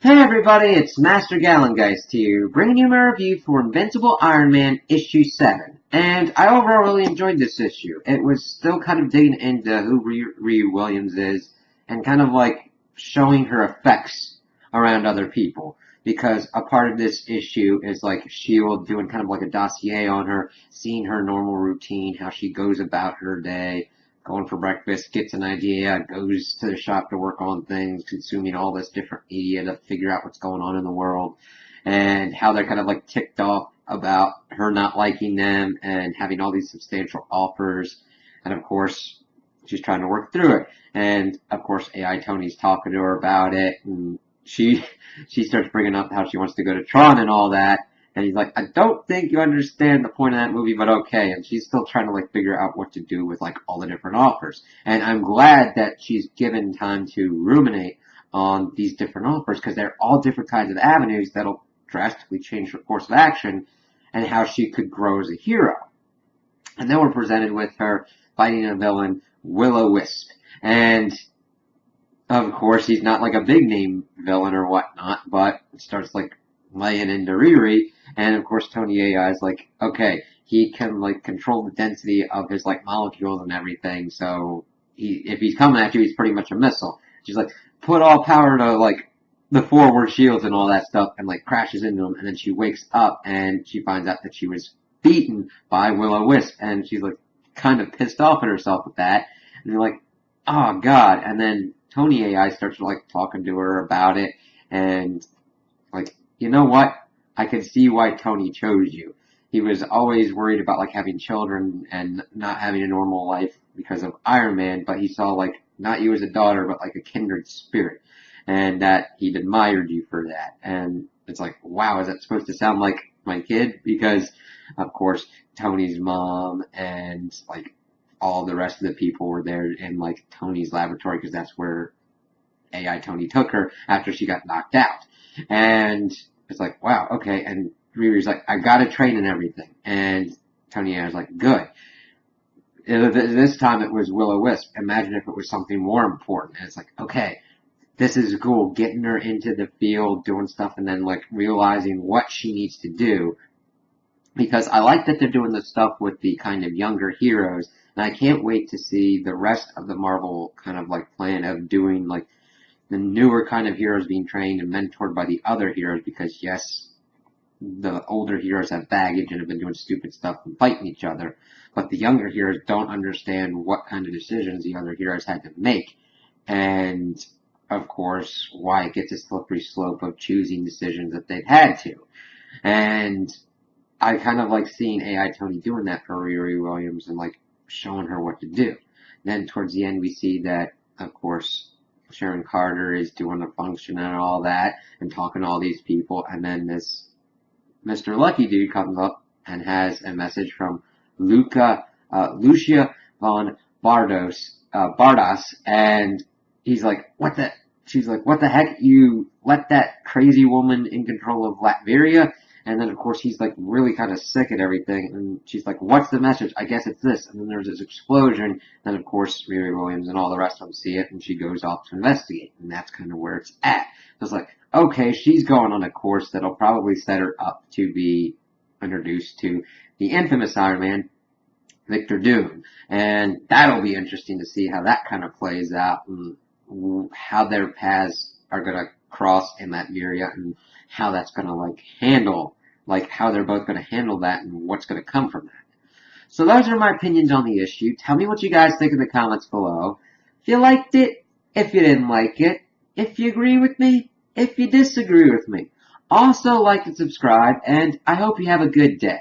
Hey everybody, it's Master Gallengeist here, bringing you my review for Invincible Iron Man issue 7. And I overall really enjoyed this issue. It was still kind of digging into who Riri Williams is, and kind of like showing her effects around other people. Because a part of this issue is like S.H.I.E.L.D. doing kind of like a dossier on her, seeing her normal routine, how she goes about her day, going for breakfast, gets an idea, goes to the shop to work on things, consuming all this different media to figure out what's going on in the world, and how they're kind of like ticked off about her not liking them and having all these substantial offers. And of course, she's trying to work through it. And of course, AI Tony's talking to her about it, and she starts bringing up how she wants to go to Tron and all that. And he's like, I don't think you understand the point of that movie, but okay. And she's still trying to like figure out what to do with like all the different offers. And I'm glad that she's given time to ruminate on these different offers, because they're all different kinds of avenues that'll drastically change her course of action and how she could grow as a hero. And then we're presented with her fighting a villain, Will-O-Wisp. And of course, he's not like a big name villain or whatnot, but it starts like laying into Riri, and of course Tony AI is like, okay, he can like control the density of his like molecules and everything, so if he's coming at you, he's pretty much a missile. She's like, put all power to like the forward shields and all that stuff, and like crashes into him, and then she wakes up and she finds out that she was beaten by Will-O-Wisp, and she's like kind of pissed off at herself with that, and you're like, oh god. And then Tony AI starts like talking to her about it, and like, you know what? I can see why Tony chose you. He was always worried about like having children and not having a normal life because of Iron Man, but he saw like not you as a daughter, but like a kindred spirit, and that he'd admired you for that. And it's like, wow, is that supposed to sound like my kid? Because of course Tony's mom and like all the rest of the people were there in like Tony's laboratory, because that's where AI Tony took her after she got knocked out. And it's like, wow, okay. And Riri's like, I gotta train and everything. And Tony AI was like, good. This time it was Will-O-Wisp. Imagine if it was something more important. And it's like, okay, this is cool. Getting her into the field, doing stuff, and then like realizing what she needs to do. Because I like that they're doing this stuff with the kind of younger heroes. And I can't wait to see the rest of the Marvel kind of like plan of doing like the newer kind of heroes being trained and mentored by the other heroes, because yes, the older heroes have baggage and have been doing stupid stuff and fighting each other, but the younger heroes don't understand what kind of decisions the other heroes had to make, and of course why it gets a slippery slope of choosing decisions that they've had to. And I kind of like seeing AI Tony doing that for Riri Williams and like showing her what to do. Then towards the end we see that, of course, Sharon Carter is doing the function and all that, and talking to all these people, and then this Mr. Lucky Dude comes up and has a message from Lucia von Bardos, and he's like, what the? She's like, what the heck? You let that crazy woman in control of Latveria? And then, of course, he's like really kind of sick at everything. And she's like, what's the message? I guess it's this. And then there's this explosion. And, of course, Riri Williams and all the rest of them see it. And she goes off to investigate. And that's kind of where it's at. So it's like, okay, she's going on a course that'll probably set her up to be introduced to the infamous Iron Man, Victor Doom. And that'll be interesting to see how that kind of plays out, and how their paths are going to cross in that area, and how that's going to like handle, like how they're both going to handle that and what's going to come from that. So those are my opinions on the issue. Tell me what you guys think in the comments below. If you liked it, if you didn't like it, if you agree with me, if you disagree with me. Also like and subscribe, and I hope you have a good day.